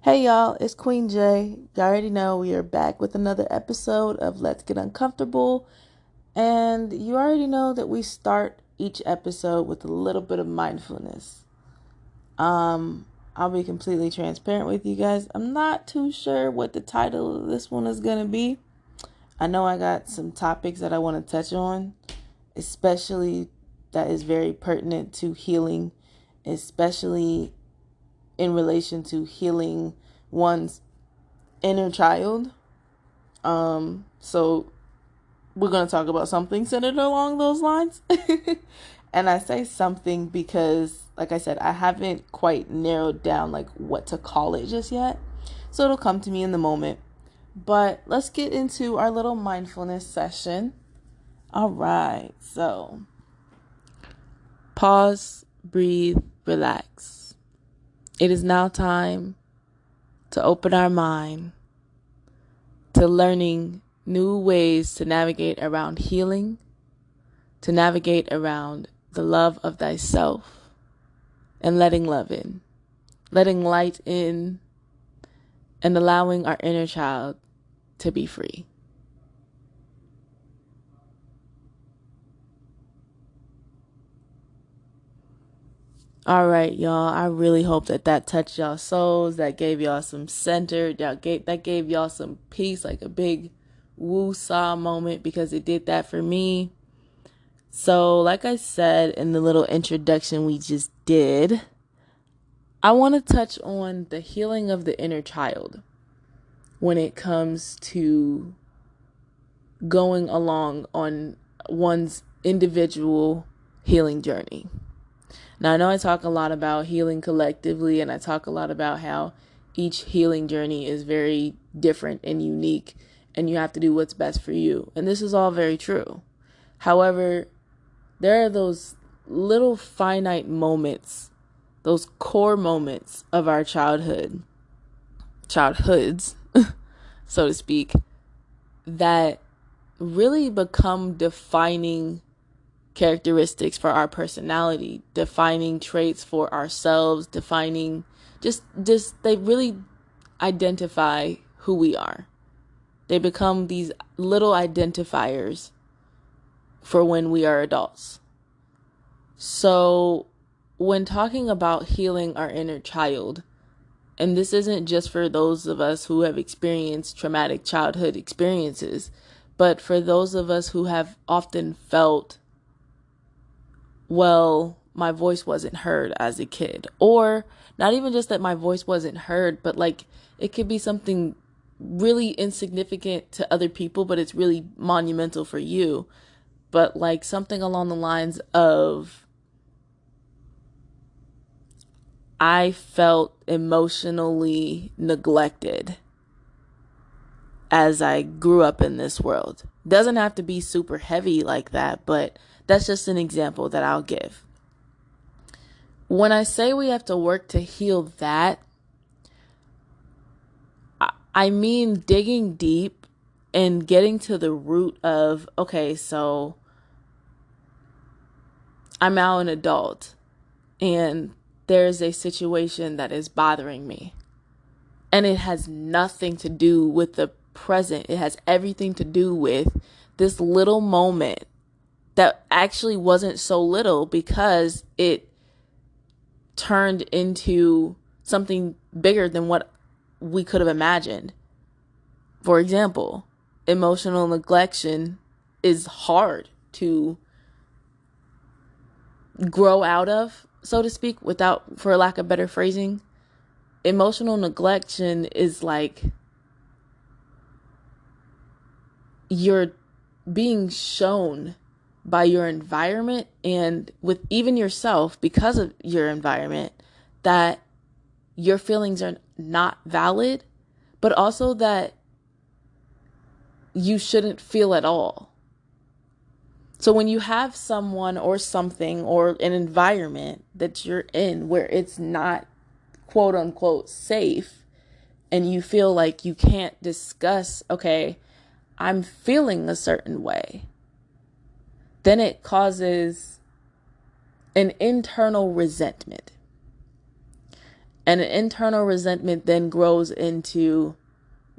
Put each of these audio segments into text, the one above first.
Hey y'all, it's Queen J. You already know we are back with another episode of Let's Get Uncomfortable. And you already know that we start each episode with a little bit of mindfulness. I'll be completely transparent with you guys. I'm not too sure what the title of this one is gonna be. I know I got some topics that I want to touch on, especially that is very pertinent to healing, especially in relation to healing one's inner child. So we're going to talk about something centered along those lines. And I say something because, like I said, I haven't quite narrowed down like what to call it just yet. So it'll come to me in the moment. But let's get into our little mindfulness session. All right. So pause, breathe, relax. It is now time to open our mind to learning new ways to navigate around healing, to navigate around the love of thyself, and letting love in, letting light in, and allowing our inner child to be free. All right, y'all. I really hope that touched y'all souls, that gave y'all some center, that gave y'all some peace, like a big woo-saw moment, because it did that for me. So, like I said in the little introduction we just did, I want to touch on the healing of the inner child when it comes to going along on one's individual healing journey. Now, I know I talk a lot about healing collectively, and I talk a lot about how each healing journey is very different and unique, and you have to do what's best for you. And this is all very true. However, there are those little finite moments, those core moments of our childhoods, so to speak, that really become defining characteristics for our personality, defining traits for ourselves, defining just they really identify who we are. They become these little identifiers for when we are adults. So when talking about healing our inner child, and this isn't just for those of us who have experienced traumatic childhood experiences, but for those of us who have often felt, well, my voice wasn't heard as a kid. Or not even just that my voice wasn't heard, but like it could be something really insignificant to other people, but it's really monumental for you. But like something along the lines of, I felt emotionally neglected as I grew up in this world. Doesn't have to be super heavy like that, but that's just an example that I'll give. When I say we have to work to heal that, I mean digging deep and getting to the root of, okay, so I'm now an adult and there's a situation that is bothering me. And it has nothing to do with the present. It has everything to do with this little moment that actually wasn't so little because it turned into something bigger than what we could have imagined. For example, emotional neglection is hard to grow out of, so to speak, without, for lack of better phrasing. Emotional neglection is like you're being shown by your environment and with even yourself because of your environment that your feelings are not valid, but also that you shouldn't feel at all. So when you have someone or something or an environment that you're in where it's not quote unquote safe and you feel like you can't discuss, okay, I'm feeling a certain way, then it causes an internal resentment. And an internal resentment then grows into,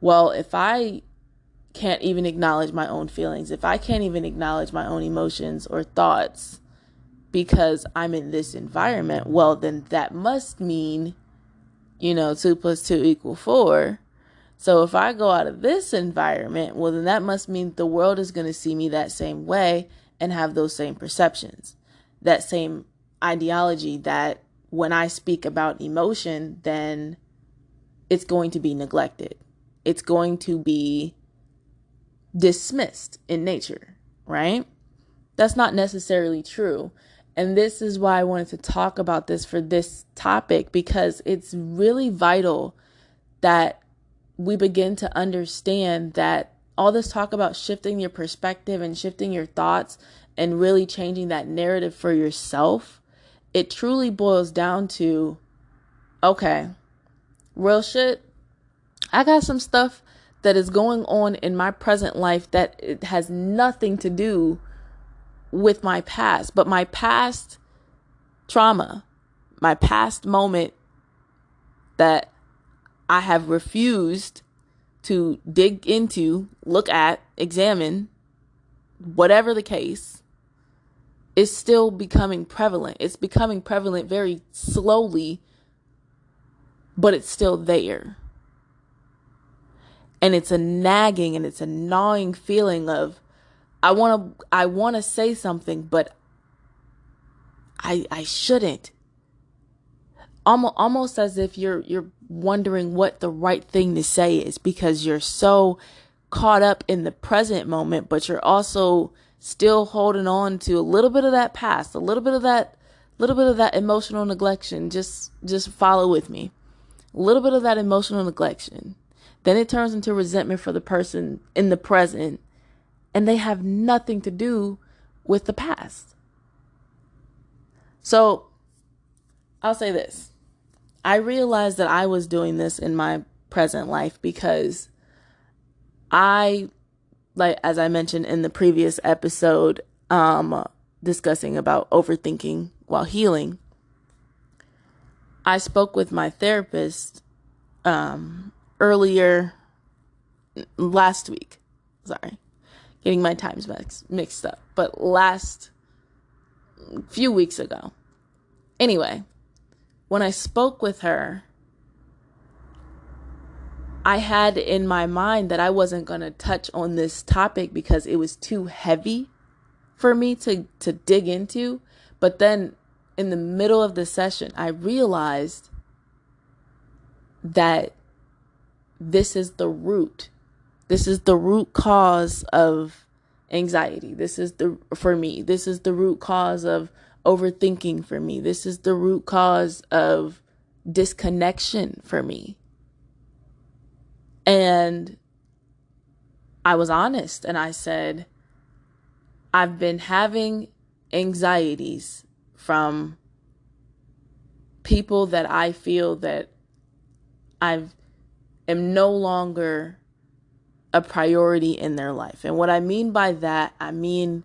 well, if I can't even acknowledge my own feelings, if I can't even acknowledge my own emotions or thoughts because I'm in this environment, well, then that must mean, 2 plus 2 equal 4. So if I go out of this environment, well, then that must mean the world is going to see me that same way and have those same perceptions, that same ideology that when I speak about emotion, then it's going to be neglected. It's going to be dismissed in nature, right? That's not necessarily true. And this is why I wanted to talk about this for this topic, because it's really vital that we begin to understand that all this talk about shifting your perspective and shifting your thoughts and really changing that narrative for yourself, it truly boils down to, okay, real shit, I got some stuff that is going on in my present life that it has nothing to do with my past, but my past trauma, my past moment that I have refused to dig into, look at, examine, whatever the case, is still becoming prevalent. It's becoming prevalent very slowly, but it's still there. And it's a nagging and it's a gnawing feeling of, I want to say something, but I shouldn't. Almost as if you're wondering what the right thing to say is, because you're so caught up in the present moment, but you're also still holding on to a little bit of that past, a little bit of that emotional neglection. Just follow with me. A little bit of that emotional neglection. Then it turns into resentment for the person in the present, and they have nothing to do with the past. So I'll say this. I realized that I was doing this in my present life because as I mentioned in the previous episode, discussing about overthinking while healing, I spoke with my therapist earlier last week. Sorry, getting my times mixed up, but last few weeks ago. Anyway, when I spoke with her, I had in my mind that I wasn't going to touch on this topic because it was too heavy for me to dig into. But then in the middle of the session, I realized that this is the root. This is the root cause of anxiety. This is the root cause of overthinking for me. This is the root cause of disconnection for me. And I was honest and I said, I've been having anxieties from people that I feel that I am no longer a priority in their life. And what I mean by that, I mean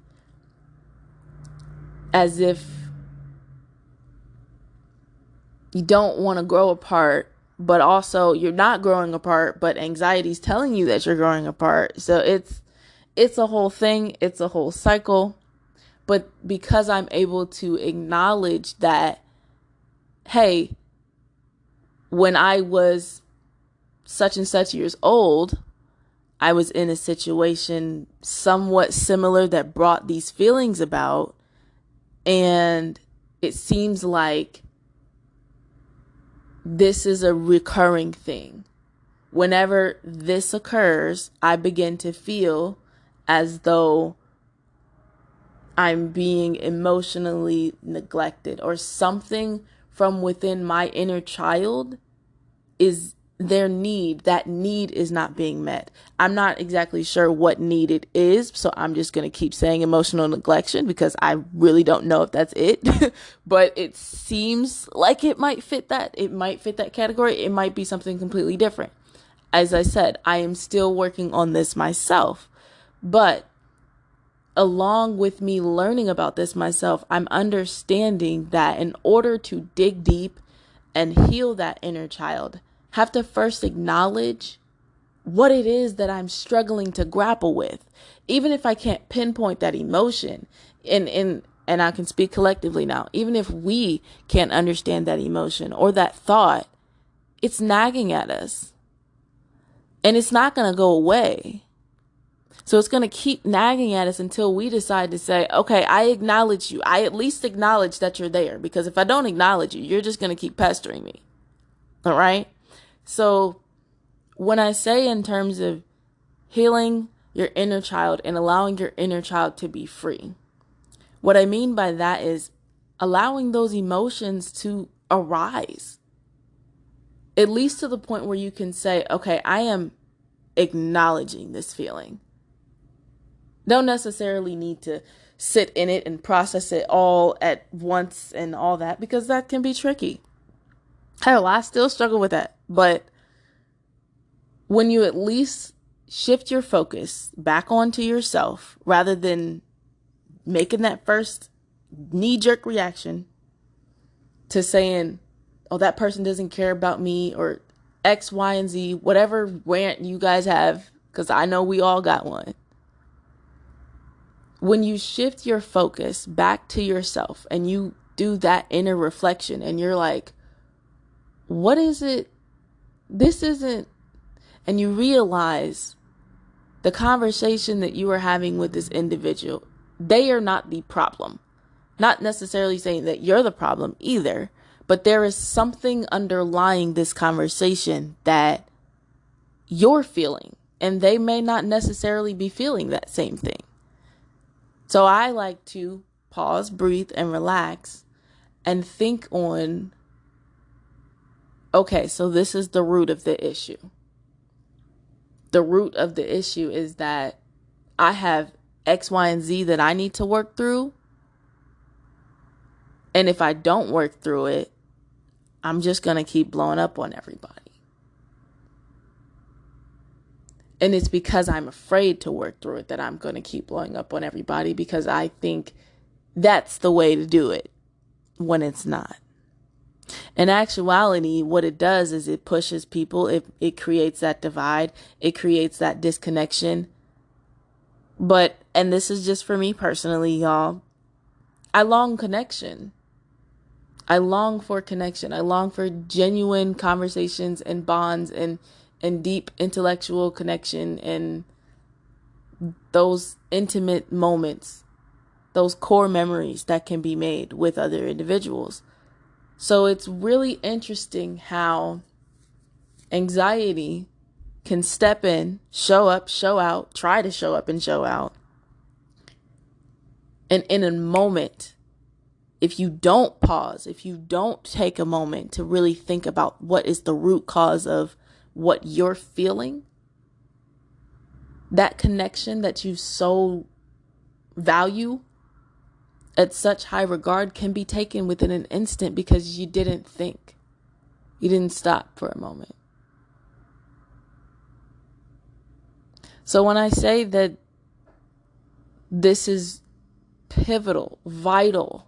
as if you don't want to grow apart, but also you're not growing apart, but anxiety's telling you that you're growing apart. So it's a whole thing. It's a whole cycle. But because I'm able to acknowledge that, hey, when I was such and such years old, I was in a situation somewhat similar that brought these feelings about. And it seems like this is a recurring thing. Whenever this occurs, I begin to feel as though I'm being emotionally neglected, or something from within my inner child is their need. That need is not being met. I'm not exactly sure what need it is, so I'm just going to keep saying emotional neglection because I really don't know if that's it. But it seems like it might fit that. It might fit that category. It might be something completely different. As I said, I am still working on this myself. But along with me learning about this myself, I'm understanding that in order to dig deep and heal that inner child have to first acknowledge what it is that I'm struggling to grapple with. Even if I can't pinpoint that emotion, and I can speak collectively now, even if we can't understand that emotion or that thought, it's nagging at us. And it's not going to go away. So it's going to keep nagging at us until we decide to say, okay, I acknowledge you. I at least acknowledge that you're there. Because if I don't acknowledge you, you're just going to keep pestering me. All right? So when I say in terms of healing your inner child and allowing your inner child to be free, what I mean by that is allowing those emotions to arise. At least to the point where you can say, okay, I am acknowledging this feeling. Don't necessarily need to sit in it and process it all at once and all that, because that can be tricky. Hell, I still struggle with that. But when you at least shift your focus back onto yourself rather than making that first knee-jerk reaction to saying, oh, that person doesn't care about me, or X, Y, and Z, whatever rant you guys have, because I know we all got one. When you shift your focus back to yourself and you do that inner reflection and you're like, what is it? This isn't, and you realize the conversation that you are having with this individual, they are not the problem. Not necessarily saying that you're the problem either, but there is something underlying this conversation that you're feeling, and they may not necessarily be feeling that same thing. So I like to pause, breathe, and relax and think on, okay, so this is the root of the issue. The root of the issue is that I have X, Y, and Z that I need to work through. And if I don't work through it, I'm just going to keep blowing up on everybody. And it's because I'm afraid to work through it that I'm going to keep blowing up on everybody, because I think that's the way to do it when it's not. In actuality, what it does is it pushes people. It creates that divide. It creates that disconnection. But, and this is just for me personally, y'all, I long connection. I long for connection. I long for genuine conversations and bonds and deep intellectual connection and those intimate moments, those core memories that can be made with other individuals. So it's really interesting how anxiety can step in, show up, show out, try to show up and show out. And in a moment, if you don't pause, if you don't take a moment to really think about what is the root cause of what you're feeling, that connection that you so value at such high regard can be taken within an instant because you didn't think. You didn't stop for a moment. So when I say that this is pivotal, vital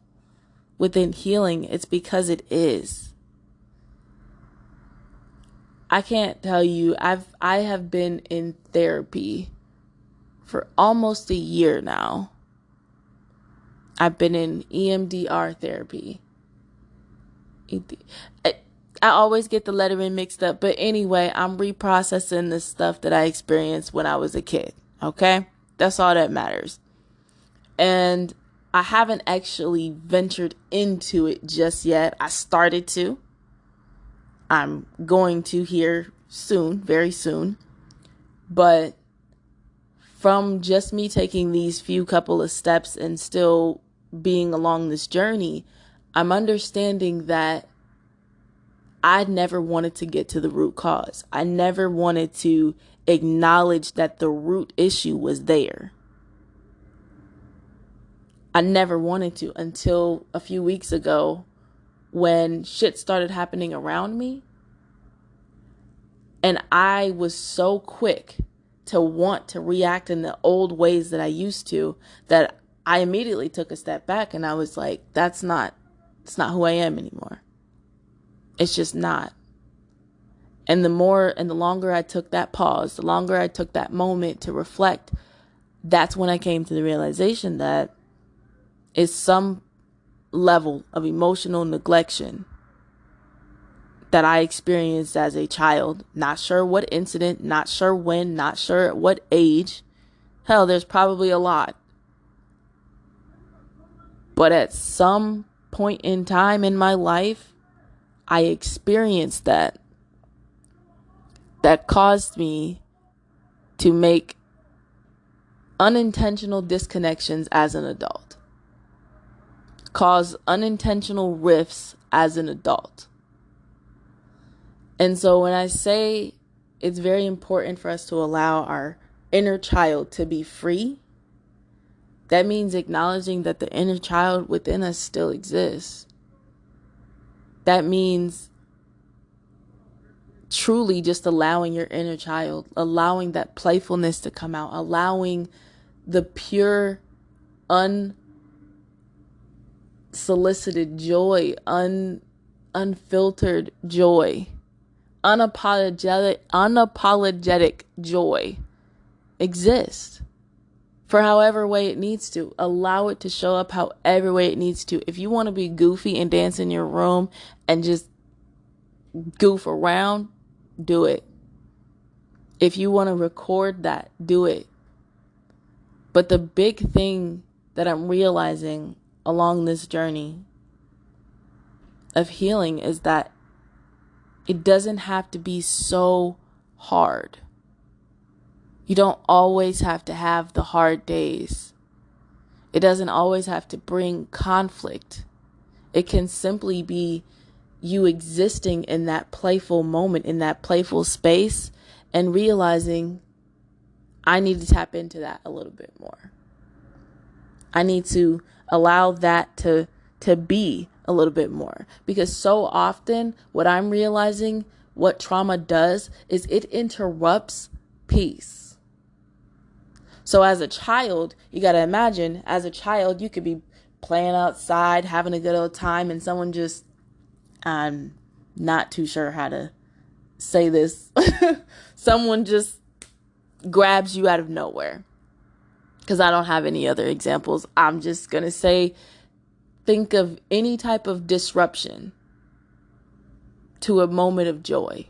within healing, it's because it is. I can't tell you, I have been in therapy for almost a year now. I've been in EMDR therapy. I always get the lettering mixed up, but anyway, I'm reprocessing the stuff that I experienced when I was a kid, okay? That's all that matters. And I haven't actually ventured into it just yet. I started to. I'm going to here soon, very soon. But from just me taking these few couple of steps and still being along this journey, I'm understanding that I never wanted to get to the root cause. I never wanted to acknowledge that the root issue was there. I never wanted to until a few weeks ago when shit started happening around me. And I was so quick to want to react in the old ways that I used to that I immediately took a step back and I was like, it's not who I am anymore. It's just not. And the longer I took that pause, the longer I took that moment to reflect, that's when I came to the realization that it's some level of emotional neglection that I experienced as a child. Not sure what incident, not sure when, not sure at what age. Hell, there's probably a lot. But at some point in time in my life, I experienced that caused me to make unintentional disconnections as an adult, cause unintentional rifts as an adult. And so when I say it's very important for us to allow our inner child to be free, that means acknowledging that the inner child within us still exists. That means truly just allowing your inner child, allowing that playfulness to come out, allowing the pure, unsolicited joy, unfiltered joy, unapologetic joy exist for however way it needs to. Allow it to show up however way it needs to. If you want to be goofy and dance in your room and just goof around, do it. If you want to record that, do it. But the big thing that I'm realizing along this journey of healing is that it doesn't have to be so hard. You don't always have to have the hard days. It doesn't always have to bring conflict. It can simply be you existing in that playful moment, in that playful space, and realizing I need to tap into that a little bit more. I need to allow that to be a little bit more. Because so often what I'm realizing, what trauma does is it interrupts peace. So as a child, you got to imagine, as a child, you could be playing outside, having a good old time, and someone just, I'm not too sure how to say this, someone just grabs you out of nowhere. Because I don't have any other examples. I'm just going to say, think of any type of disruption to a moment of joy,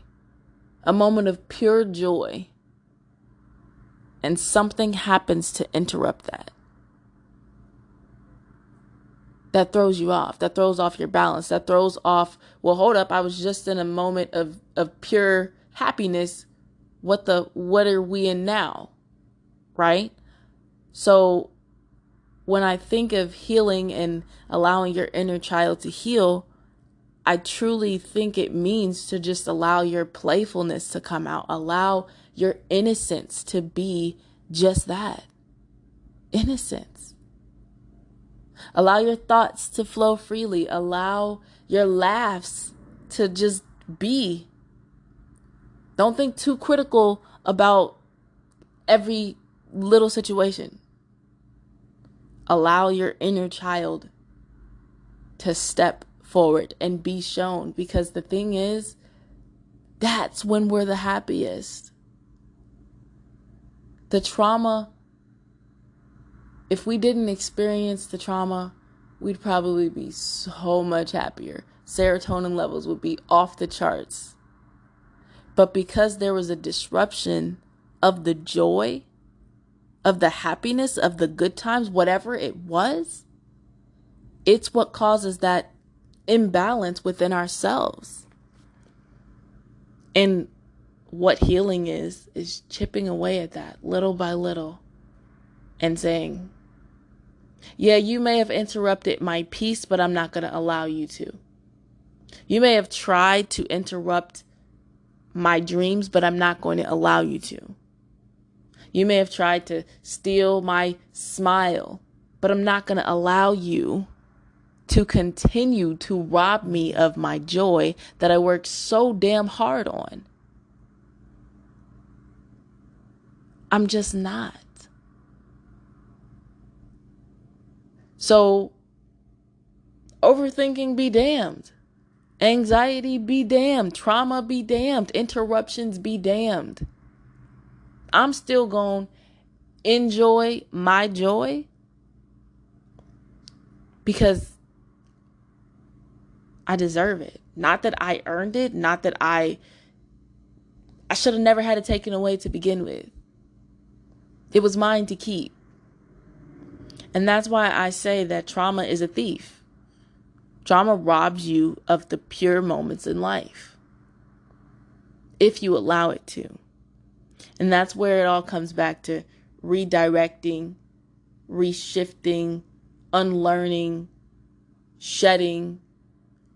a moment of pure joy, and something happens to interrupt that. That throws you off. That throws off your balance. That throws off, well, hold up, I was just in a moment of pure happiness. What are we in now? Right? So when I think of healing and allowing your inner child to heal, I truly think it means to just allow your playfulness to come out. Allow your innocence to be just that. Innocence. Allow your thoughts to flow freely. Allow your laughs to just be. Don't think too critical about every little situation. Allow your inner child to step forward and be shown, because the thing is, that's when we're the happiest. The trauma, if we didn't experience the trauma, we'd probably be so much happier. Serotonin levels would be off the charts. But because there was a disruption of the joy, of the happiness, of the good times, whatever it was, it's what causes that imbalance within ourselves. And what healing is chipping away at that little by little and saying, yeah, you may have interrupted my peace, but I'm not going to allow you to. You may have tried to interrupt my dreams, but I'm not going to allow you to. You may have tried to steal my smile, but I'm not going to allow you to continue to rob me of my joy that I worked so damn hard on. I'm just not. So, overthinking be damned. Anxiety be damned. Trauma be damned. Interruptions be damned. I'm still going to enjoy my joy because I deserve it. Not that I earned it. Not that I should have never had it taken away to begin with. It was mine to keep. And that's why I say that trauma is a thief. Trauma robs you of the pure moments in life, if you allow it to. And that's where it all comes back to redirecting, reshifting, unlearning, shedding.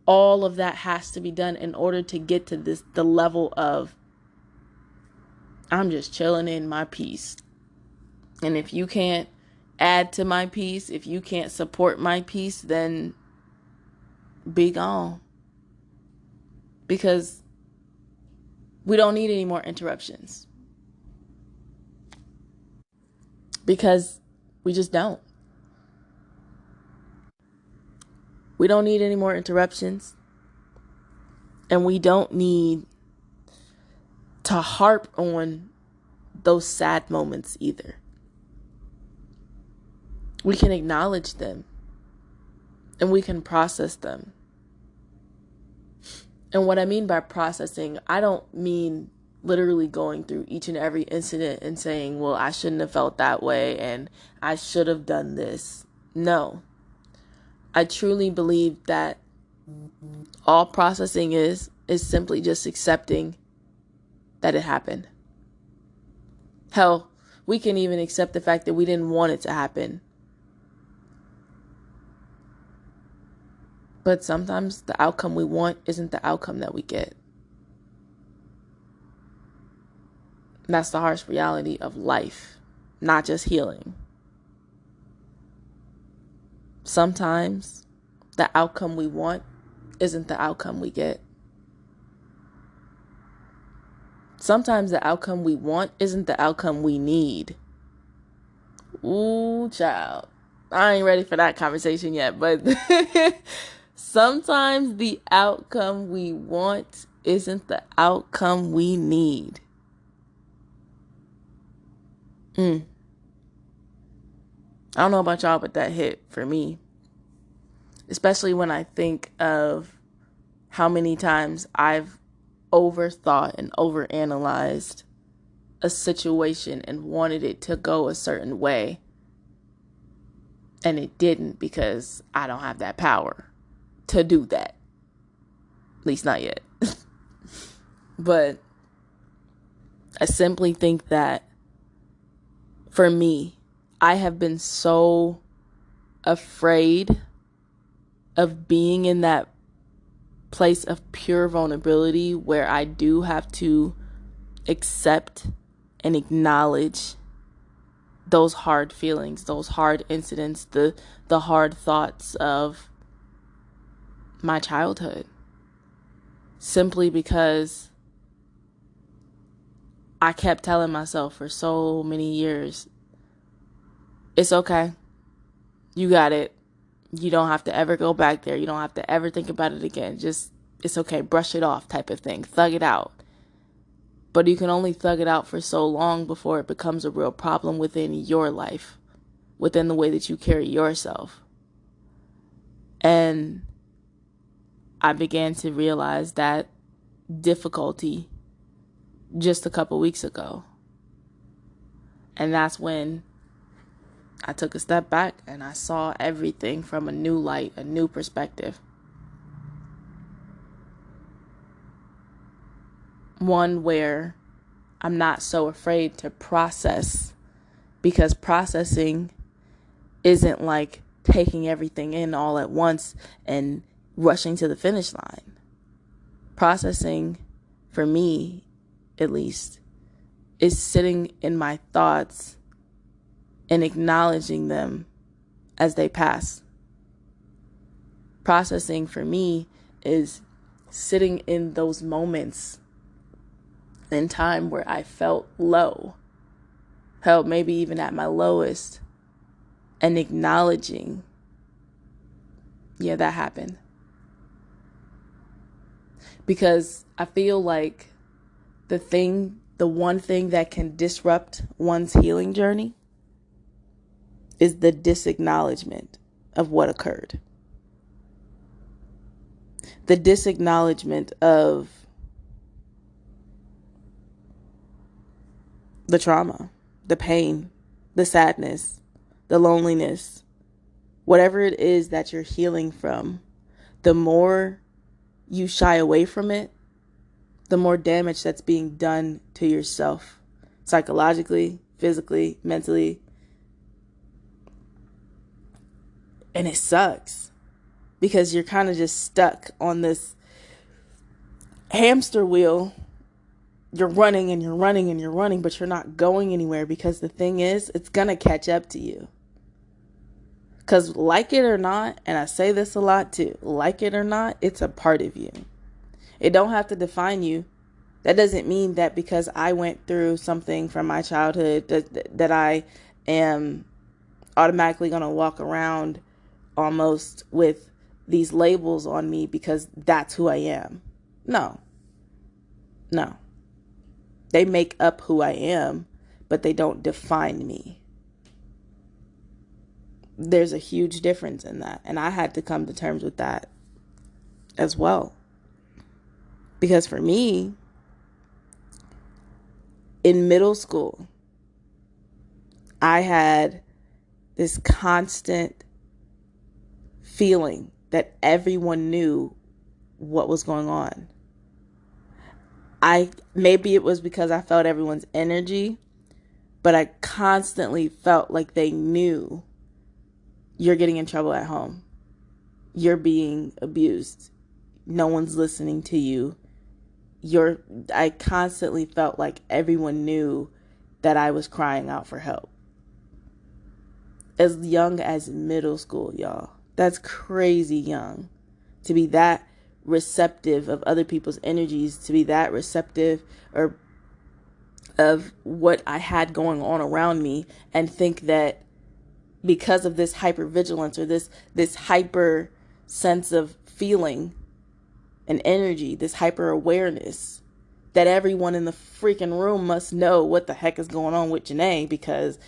All of that has to be done in order to get to the level of I'm just chilling in my peace. And if you can't add to my peace, if you can't support my peace, then be gone. Because we don't need any more interruptions. Because we just don't. We don't need any more interruptions. And we don't need to harp on those sad moments either. We can acknowledge them. And we can process them. And what I mean by processing, I don't mean literally going through each and every incident and saying, well, I shouldn't have felt that way and I should have done this. No. I truly believe that all processing is simply just accepting that it happened. Hell, we can even accept the fact that we didn't want it to happen. But sometimes the outcome we want isn't the outcome that we get. And that's the harsh reality of life, not just healing. Sometimes the outcome we want isn't the outcome we get. Sometimes the outcome we want isn't the outcome we need. Ooh, child. I ain't ready for that conversation yet, but sometimes the outcome we want isn't the outcome we need. I don't know about y'all, but that hit for me. Especially when I think of how many times I've overthought and overanalyzed a situation and wanted it to go a certain way. And it didn't because I don't have that power to do that. At least not yet. But I simply think that for me, I have been so afraid of being in that place of pure vulnerability where I do have to accept and acknowledge those hard feelings, those hard incidents, the hard thoughts of my childhood. Simply because I kept telling myself for so many years, it's okay. You got it. You don't have to ever go back there. You don't have to ever think about it again. Just, it's okay. Brush it off type of thing. Thug it out. But you can only thug it out for so long before it becomes a real problem within your life, within the way that you carry yourself. And I began to realize that difficulty just a couple weeks ago. And that's when I took a step back and I saw everything from a new light, a new perspective. One where I'm not so afraid to process, because processing isn't like taking everything in all at once and rushing to the finish line. Processing, for me at least, is sitting in my thoughts and acknowledging them as they pass. Processing for me is sitting in those moments in time where I felt low, hell, maybe even at my lowest, and acknowledging, yeah, that happened. Because I feel like the one thing that can disrupt one's healing journey is the disacknowledgement of what occurred. The disacknowledgement of the trauma, the pain, the sadness, the loneliness, whatever it is that you're healing from. The more you shy away from it, the more damage that's being done to yourself, psychologically, physically, mentally. And it sucks because you're kind of just stuck on this hamster wheel. You're running and you're running and you're running, but you're not going anywhere, because the thing is, it's going to catch up to you. Because like it or not, and I say this a lot too, like it or not, it's a part of you. It don't have to define you. That doesn't mean that because I went through something from my childhood that I am automatically going to walk around almost with these labels on me because that's who I am. No. They make up who I am, but they don't define me. There's a huge difference in that. And I had to come to terms with that as well. Because for me, in middle school, I had this constant feeling that everyone knew what was going on. Maybe it was because I felt everyone's energy, but I constantly felt like they knew you're getting in trouble at home. You're being abused. No one's listening to you. I constantly felt like everyone knew that I was crying out for help. As young as middle school, y'all. That's crazy young to be that receptive of other people's energies, to be that receptive or of what I had going on around me, and think that because of this hypervigilance or this hyper sense of feeling and energy, this hyper awareness, that everyone in the freaking room must know what the heck is going on with Janae, because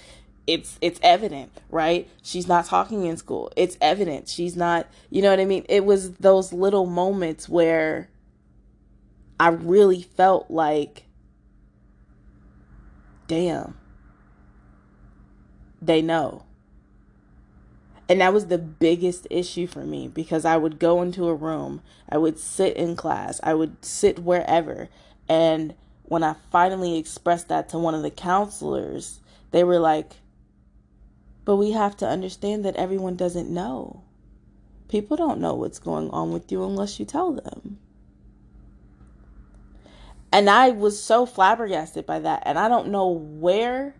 it's evident, right? She's not talking in school. It's evident. She's not, you know what I mean? It was those little moments where I really felt like, damn, they know. And that was the biggest issue for me, because I would go into a room, I would sit in class, I would sit wherever. And when I finally expressed that to one of the counselors, they were like, but we have to understand that everyone doesn't know. People don't know what's going on with you unless you tell them. And I was so flabbergasted by that. And I don't know where,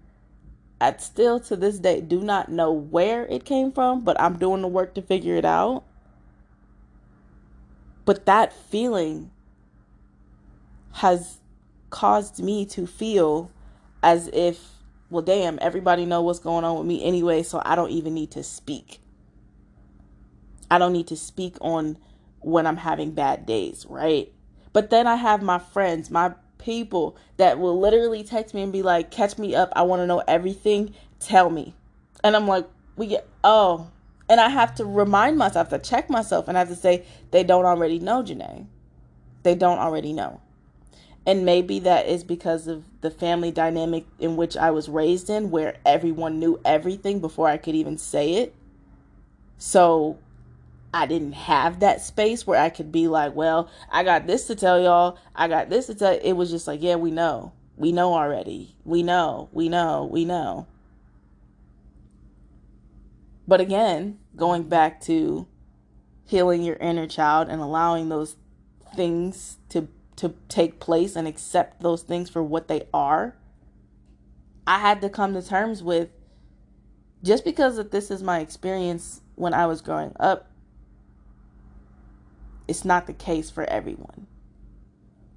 I still to this day do not know where it came from, but I'm doing the work to figure it out. But that feeling has caused me to feel as if, well, damn, everybody know what's going on with me anyway, so I don't even need to speak. I don't need to speak on when I'm having bad days, right? But then I have my friends, my people that will literally text me and be like, catch me up. I want to know everything. Tell me. And I'm like, oh. And I have to remind myself, to check myself, and I have to say, they don't already know, Janae. They don't already know. And maybe that is because of the family dynamic in which I was raised in, where everyone knew everything before I could even say it. So I didn't have that space where I could be like, well, I got this to tell y'all. I got this to tell. It was just like, yeah, we know. We know already. We know. But again, going back to healing your inner child and allowing those things to take place and accept those things for what they are, I had to come to terms with, just because that this is my experience when I was growing up, it's not the case for everyone.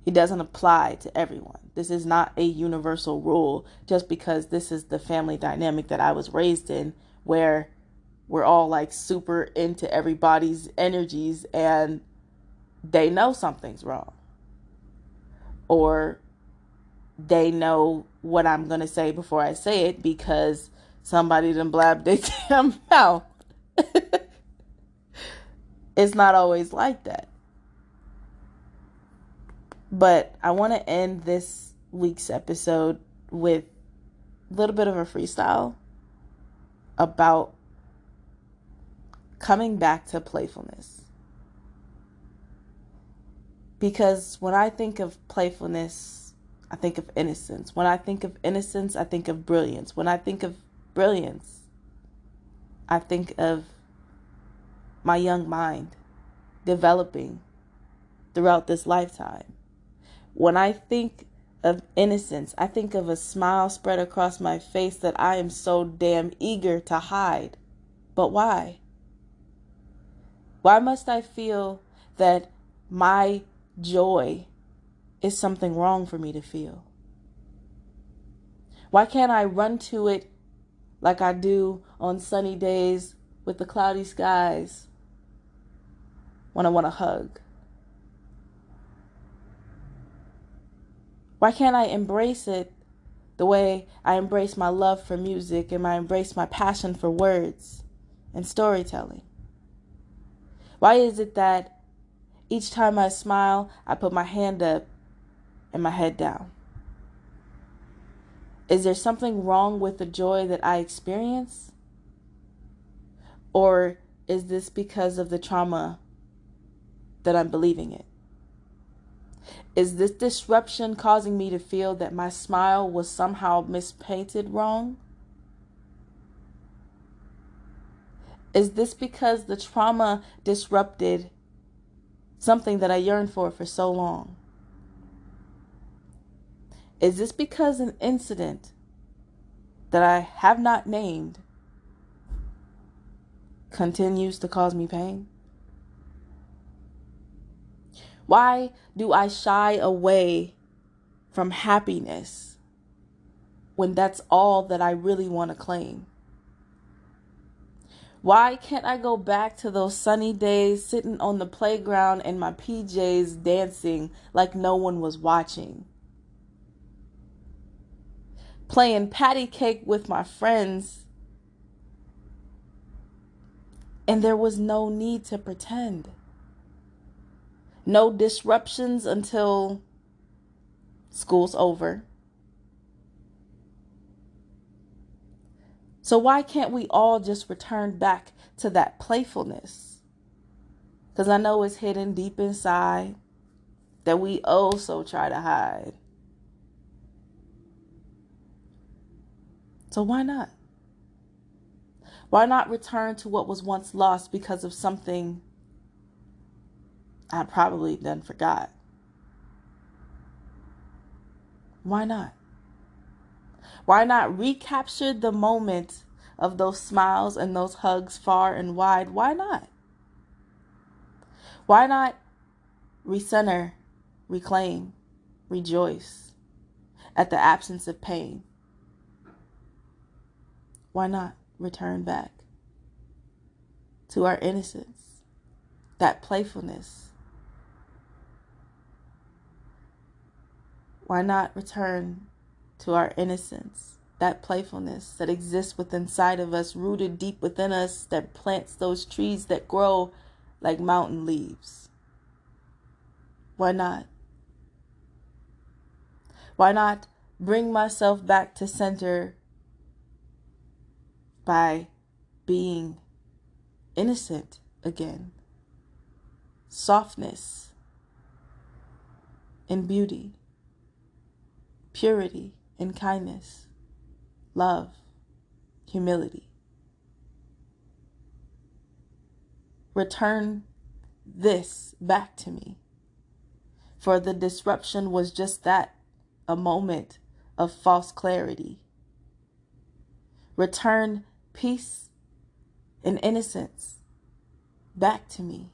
It doesn't apply to everyone. This is not a universal rule just because this is the family dynamic that I was raised in, where we're all like super into everybody's energies and they know something's wrong, or they know what I'm going to say before I say it because somebody done blabbed their damn mouth. It's not always like that. But I want to end this week's episode with a little bit of a freestyle about coming back to playfulness. Because when I think of playfulness, I think of innocence. When I think of innocence, I think of brilliance. When I think of brilliance, I think of my young mind developing throughout this lifetime. When I think of innocence, I think of a smile spread across my face that I am so damn eager to hide. But why? Why must I feel that my joy is something wrong for me to feel? Why can't I run to it like I do on sunny days with the cloudy skies when I want to hug? Why can't I embrace it the way I embrace my love for music and I embrace my passion for words and storytelling? Why is it that each time I smile, I put my hand up and my head down? Is there something wrong with the joy that I experience? Or is this because of the trauma that I'm believing in? Is this disruption causing me to feel that my smile was somehow mispainted wrong? Is this because the trauma disrupted something that I yearned for so long? Is this because an incident that I have not named continues to cause me pain? Why do I shy away from happiness when that's all that I really want to claim? Why can't I go back to those sunny days sitting on the playground in my PJs dancing like no one was watching? Playing patty cake with my friends, and there was no need to pretend. No disruptions until school's over. So why can't we all just return back to that playfulness? Because I know it's hidden deep inside that we also try to hide. So why not? Why not return to what was once lost because of something I probably done forgot? Why not? Why not recapture the moment of those smiles and those hugs far and wide? Why not? Why not recenter, reclaim, rejoice at the absence of pain? Why not return back to our innocence, that playfulness? Why not return to our innocence, that playfulness that exists within inside of us, rooted deep within us, that plants those trees that grow like mountain leaves? Why not? Why not bring myself back to center by being innocent again? Softness and beauty, purity and kindness, love, humility. Return this back to me. For the disruption was just that, a moment of false clarity. Return peace and innocence back to me.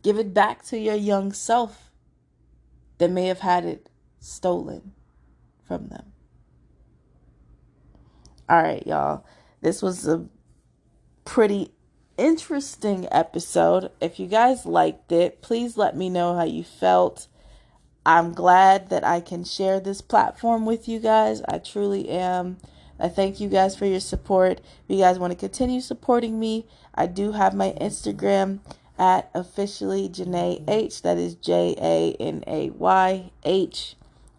Give it back to your young self that may have had it stolen from them. All right, y'all. This was a pretty interesting episode. If you guys liked it, please let me know how you felt. I'm glad that I can share this platform with you guys. I truly am. I thank you guys for your support. If you guys want to continue supporting me, I do have my Instagram at officially Janae H. That is JANAYH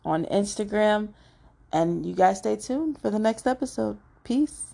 on Instagram. And you guys stay tuned for the next episode. Peace.